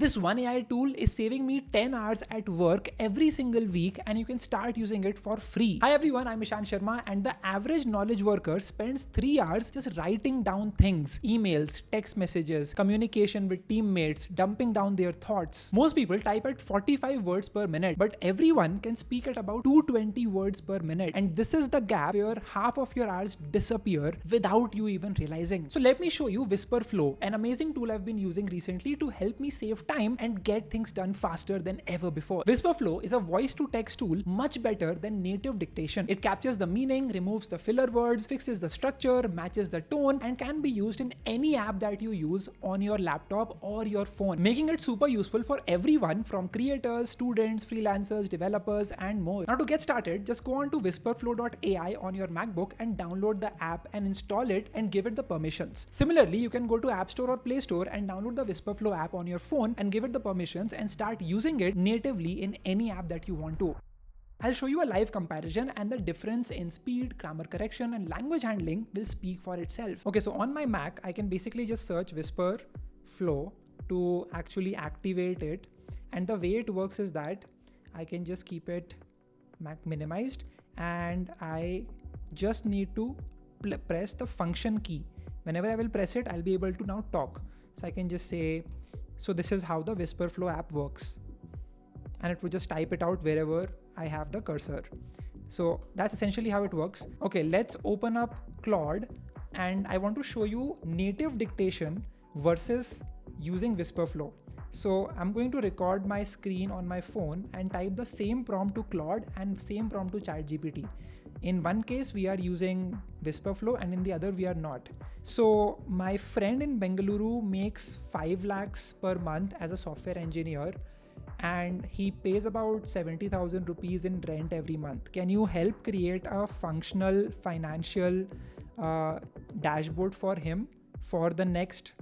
This one AI tool is saving me 10 hours at work every single week, and you can start using it for free. Hi everyone, I'm Ishan Sharma, and the average knowledge worker spends 3 hours just writing down things, emails, text messages, communication with teammates, dumping down their thoughts. Most people type at 45 words per minute, but everyone can speak at about 220 words per minute. And this is the gap where half of your hours disappear without you even realizing. So let me show you Wispr Flow, an amazing tool I've been using recently to help me save time and get things done faster than ever before. Wispr Flow is a voice to text tool much better than native dictation. It captures the meaning, removes the filler words, fixes the structure, matches the tone, and can be used in any app that you use on your laptop or your phone, making it super useful for everyone from creators, students, freelancers, developers, and more. Now to get started, just go on to whisperflow.ai on your MacBook and download the app and install it and give it the permissions. Similarly, you can go to App Store or Play Store and download the Wispr Flow app on your phone and give it the permissions and start using it natively in any app that you want to. I'll show you a live comparison, and the difference in speed, grammar correction, and language handling will speak for itself. Okay, so on my Mac, I can basically just search Wispr Flow to actually activate it. And the way it works is that I can just keep it Mac minimized, and I just need to press the function key. Whenever I will press it, I'll be able to now talk. So I can just say, so this is how the Wispr Flow app works. And it will just type it out wherever I have the cursor. So that's essentially how it works. Okay, let's open up Claude, and I want to show you native dictation versus using Wispr Flow. So I'm going to record my screen on my phone and type the same prompt to Claude and same prompt to ChatGPT. In one case, we are using Wispr Flow, and in the other, we are not. So my friend in Bengaluru makes 5 lakhs per month as a software engineer, and he pays about 70,000 rupees in rent every month. Can you help create a functional financial dashboard for him for the next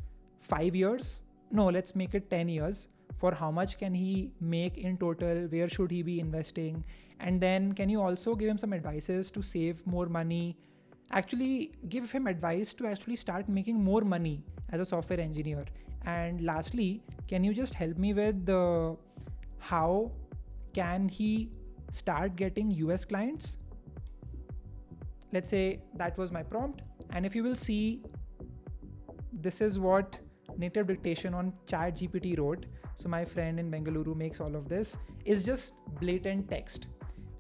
5 years? No, let's make it 10 years. For how much can he make in total? Where should he be investing? And then can you also give him some advices to save more money? Actually, give him advice to actually start making more money as a software engineer. And lastly, can you just help me with how can he start getting US clients? Let's say that was my prompt. And if you will see, this is what native dictation on ChatGPT wrote. So my friend in Bengaluru makes all of this. It's just blatant text,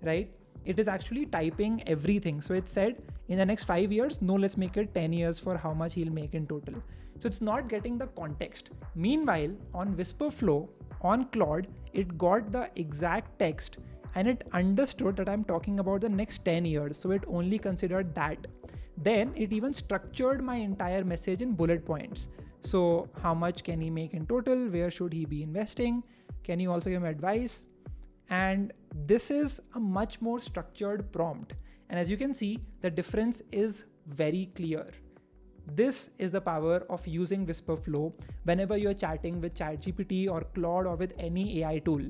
right? It is actually typing everything. So it said in the next 5 years, no, let's make it 10 years for how much he'll make in total. So it's not getting the context. Meanwhile, on Wispr Flow, on Claude, it got the exact text and it understood that I'm talking about the next 10 years. So it only considered that. Then it even structured my entire message in bullet points. So how much can he make in total? Where should he be investing? Can you also give him advice? And this is a much more structured prompt. And as you can see, the difference is very clear. This is the power of using Wispr Flow whenever you're chatting with ChatGPT or Claude or with any AI tool.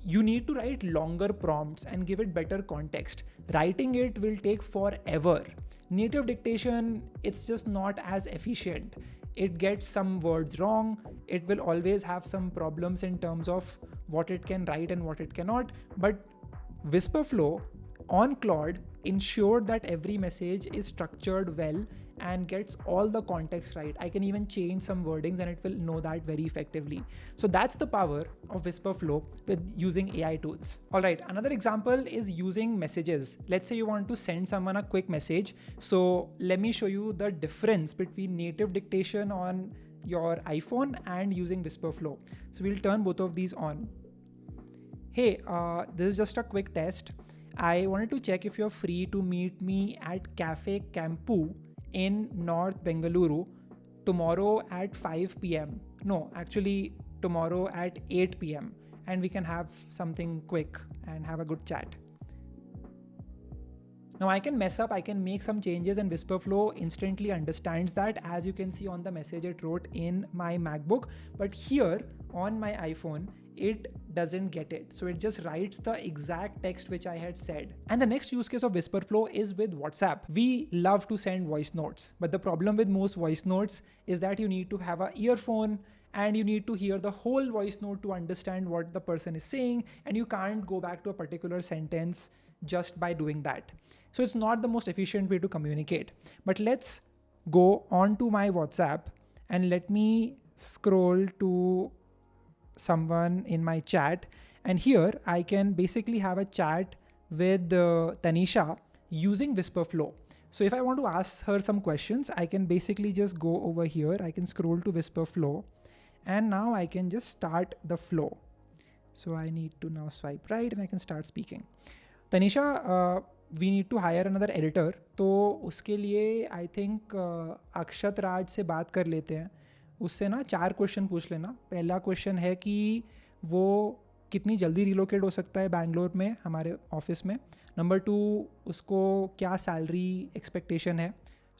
You need to write longer prompts and give it better context. Writing it will take forever. Native dictation, it's just not as efficient. It gets some words wrong. It will always have some problems in terms of what it can write and what it cannot. But Wispr Flow on Claude ensured that every message is structured well and gets all the context right. I can even change some wordings and it will know that very effectively. So that's the power of Wispr Flow with using AI tools. All right, another example is using messages. Let's say you want to send someone a quick message. So let me show you the difference between native dictation on your iPhone and using Wispr Flow. So we'll turn both of these on. Hey, this is just a quick test. I wanted to check if you're free to meet me at Cafe Campu in North Bengaluru tomorrow at 5 p.m. No, actually tomorrow at 8 p.m. and we can have something quick and have a good chat. Now I can mess up, I can make some changes, and Wispr Flow instantly understands that, as you can see on the message it wrote in my MacBook. But here on my iPhone, it doesn't get it. So it just writes the exact text which I had said. And the next use case of Wispr Flow is with WhatsApp. We love to send voice notes, but the problem with most voice notes is that you need to have an earphone and you need to hear the whole voice note to understand what the person is saying, and you can't go back to a particular sentence just by doing that. So it's not the most efficient way to communicate. But let's go on to my WhatsApp and let me scroll to someone in my chat, and here I can basically have a chat with Tanisha using Wispr Flow. So if I want to ask her some questions, I can basically just go over here. I can scroll to Wispr Flow, and now I can just start the flow. So I need to now swipe right and I can start speaking. Tanisha, we need to hire another editor. तो उसके लिए I think अक्षत राज से बात कर लेते हैं. उससे ना 4 क्वेश्चन पूछ लेना. पहला क्वेश्चन है कि वो कितनी जल्दी रिलोकेट हो सकता है बैंगलोर में हमारे ऑफिस में. नंबर 2, उसको क्या सैलरी एक्सपेक्टेशन है.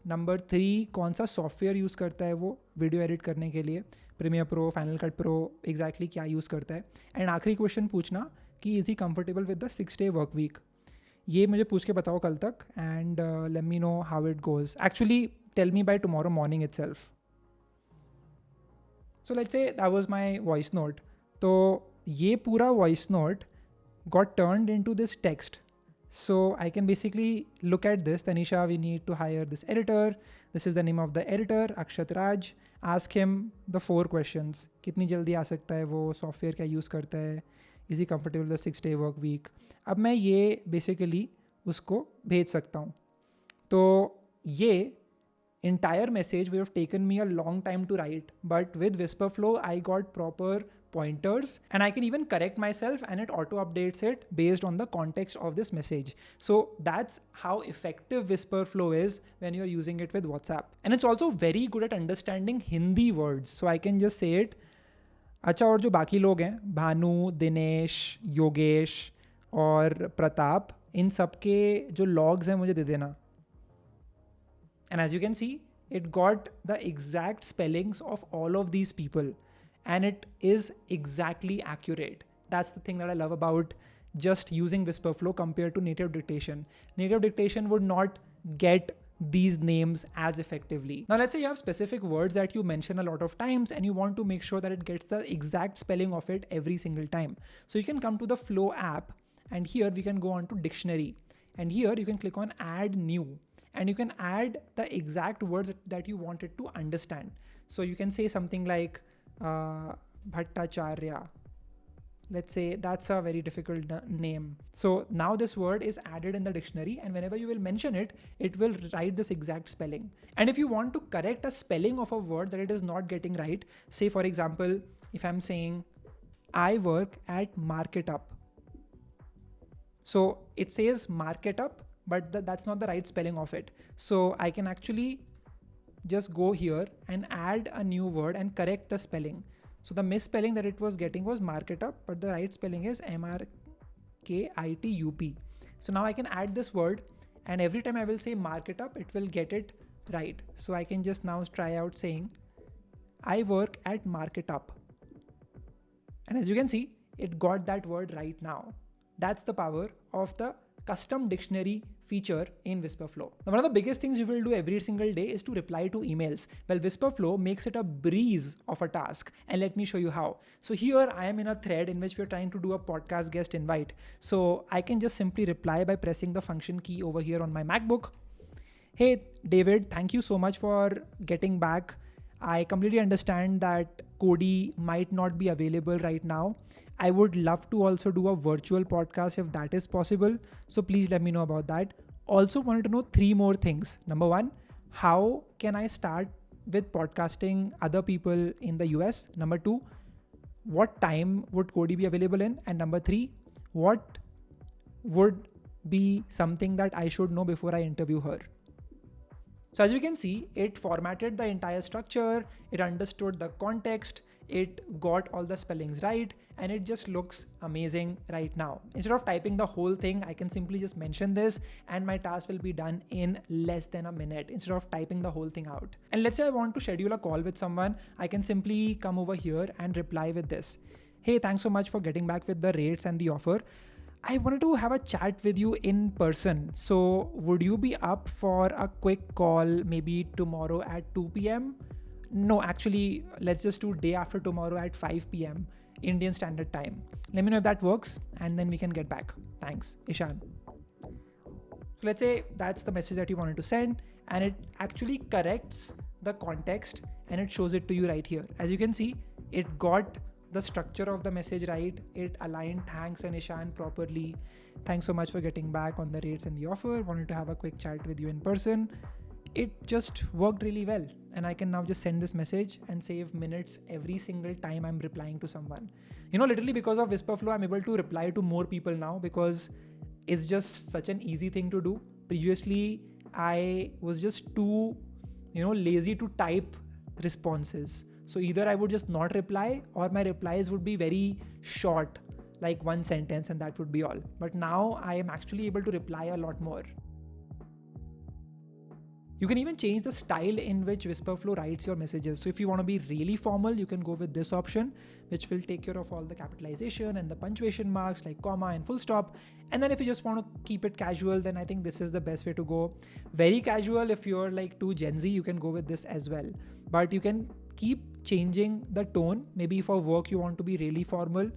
नंबर 3, कौन सा सॉफ्टवेयर यूज़ करता है वो वीडियो एडिट करने के लिए. Premiere Pro, Final Cut Pro, exactly क्या यूज़ करता है. एंड आखिरी क्वेश्चन पूछना कि is he comfortable with the 6-day work week. ये मुझे पूछ के बताओ कल तक, and let me know how it goes. Actually tell me by tomorrow morning itself. So let's say that was my voice note. तो ये पूरा voice note got turned into this text. So I can basically look at this. Tanisha, we need to hire this editor. This is the name of the editor, Akshat Raj. Ask him the 4 questions. कितनी जल्दी आ सकता है वो, software क्या use करता है, is he comfortable the 6-day work week. अब मैं ये बेसिकली उसको भेज सकता हूँ. तो ये entire message would have taken me a long time to write, but with Wispr Flow I got proper pointers, and I can even correct myself and it auto updates it based on the context of this message. So that's how effective Wispr Flow is when you're using it with WhatsApp. And it's also very good at understanding Hindi words. So I can just say it. अच्छा, और जो बाकी लोग हैं, भानु, दिनेश, योगेश और प्रताप, इन सब के जो लॉग्स हैं मुझे दे देना. And as you can see, it got the exact spellings of all of these people, and it is exactly accurate. That's the thing that I love about just using Wispr Flow compared to native dictation. Native dictation would not get these names as effectively. Now let's say you have specific words that you mention a lot of times and you want to make sure that it gets the exact spelling of it every single time. So you can come to the Flow app, and here we can go on to dictionary, and here you can click on add new, and you can add the exact words that you want it to understand. So you can say something like Bhattacharya. Let's say that's a very difficult name. So now this word is added in the dictionary, and whenever you will mention it, it will write this exact spelling. And if you want to correct a spelling of a word that it is not getting right, say for example, if I'm saying I work at Market Up. So it says Market Up, but that's not the right spelling of it. So I can actually just go here and add a new word and correct the spelling. So the misspelling that it was getting was market up, but the right spelling is MRKITUP. So now I can add this word, and every time I will say market up, it will get it right. So I can just now try out saying, I work at Market Up. And as you can see, it got that word right now. That's the power of the custom dictionary feature in Wispr Flow. Now, one of the biggest things you will do every single day is to reply to emails. Well, Wispr Flow makes it a breeze of a task, and let me show you how. So here I am in a thread in which we're trying to do a podcast guest invite. So I can just simply reply by pressing the function key over here on my MacBook. Hey, David, thank you so much for getting back. I completely understand that Cody might not be available right now. I would love to also do a virtual podcast if that is possible. So please let me know about that. Also wanted to know 3 more things. Number 1, how can I start with podcasting other people in the US? Number 2, what time would Cody be available in? And number 3, what would be something that I should know before I interview her? So as you can see, it formatted the entire structure, it understood the context, it got all the spellings right, and it just looks amazing right now. Instead of typing the whole thing, I can simply just mention this and my task will be done in less than a minute instead of typing the whole thing out. And let's say I want to schedule a call with someone, I can simply come over here and reply with this. Hey, thanks so much for getting back with the rates and the offer. I wanted to have a chat with you in person. So would you be up for a quick call maybe tomorrow at 2 p.m.? No, actually, let's just do day after tomorrow at 5 p.m. Indian Standard Time. Let me know if that works and then we can get back. Thanks, Ishan. So let's say that's the message that you wanted to send and it actually corrects the context and it shows it to you right here. As you can see, it got the structure of the message right. It aligned thanks and Ishan properly. Thanks so much for getting back on the rates and the offer. Wanted to have a quick chat with you in person. It just worked really well. And I can now just send this message and save minutes every single time I'm replying to someone. Literally because of Wispr Flow, I'm able to reply to more people now because it's just such an easy thing to do. Previously, I was just too, lazy to type responses. So either I would just not reply or my replies would be very short, like one sentence, and that would be all. But now I am actually able to reply a lot more. You can even change the style in which Wispr Flow writes your messages. So if you want to be really formal, you can go with this option, which will take care of all the capitalization and the punctuation marks like comma and full stop. And then if you just want to keep it casual, then I think this is the best way to go. Very casual, if you're like too Gen Z, you can go with this as well. But you can keep changing the tone. Maybe for work, you want to be really formal.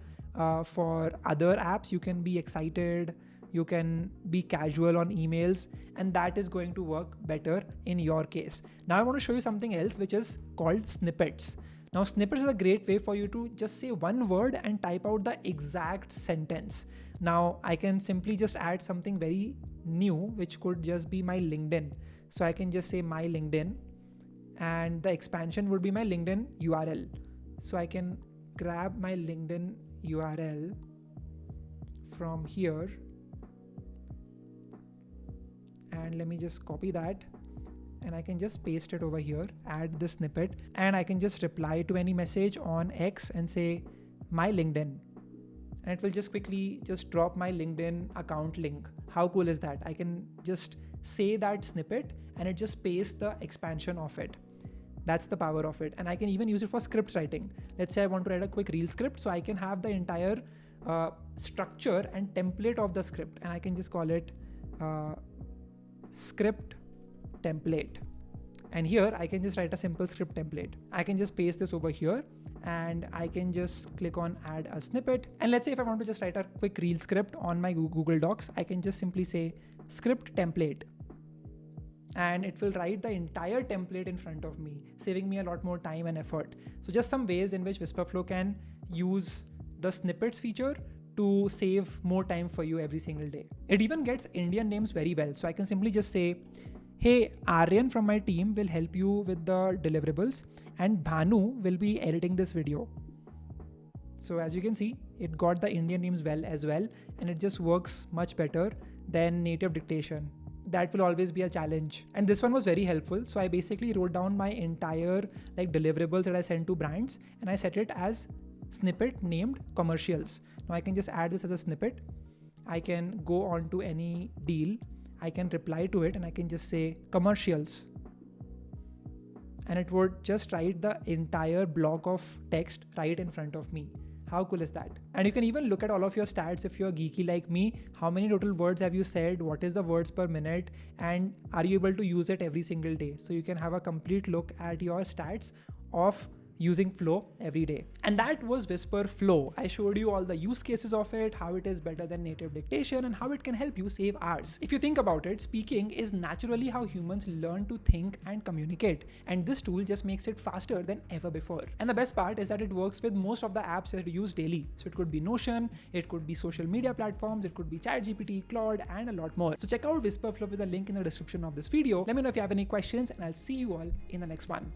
For other apps, you can be excited. You can be casual on emails, and that is going to work better in your case. Now I want to show you something else, which is called snippets. Now snippets is a great way for you to just say one word and type out the exact sentence. Now I can simply just add something very new, which could just be my LinkedIn. So I can just say my LinkedIn, and the expansion would be my LinkedIn URL. So I can grab my LinkedIn URL from here. And let me just copy that and I can just paste it over here, add the snippet, and I can just reply to any message on X and say my LinkedIn. And it will just quickly just drop my LinkedIn account link. How cool is that? I can just say that snippet and it just pastes the expansion of it. That's the power of it. And I can even use it for scripts writing. Let's say I want to write a quick reel script, so I can have the entire structure and template of the script, and I can just call it script template. And here I can just write a simple script template. I can just paste this over here and I can just click on add a snippet. And let's say if I want to just write a quick reel script on my Google Docs, I can just simply say script template. And it will write the entire template in front of me, saving me a lot more time and effort. So just some ways in which Wispr Flow can use the snippets feature to save more time for you every single day. It even gets Indian names very well. So I can simply just say, hey, Aryan from my team will help you with the deliverables and Bhanu will be editing this video. So as you can see, it got the Indian names well as well, and it just works much better than native dictation. That will always be a challenge. And this one was very helpful. So I basically wrote down my entire deliverables that I sent to brands and I set it as snippet named commercials. Now I can just add this as a snippet. I can go on to any deal. I can reply to it and I can just say commercials. And it would just write the entire block of text right in front of me. How cool is that? And you can even look at all of your stats if you're geeky like me. How many total words have you said? What is the words per minute? And are you able to use it every single day? So you can have a complete look at your stats of using Flow every day. And that was Wispr Flow. I showed you all the use cases of it, how it is better than native dictation, and how it can help you save hours. If you think about it, speaking is naturally how humans learn to think and communicate. And this tool just makes it faster than ever before. And the best part is that it works with most of the apps that you use daily. So it could be Notion, it could be social media platforms, it could be ChatGPT, Claude, and a lot more. So check out Wispr Flow with a link in the description of this video. Let me know if you have any questions, and I'll see you all in the next one.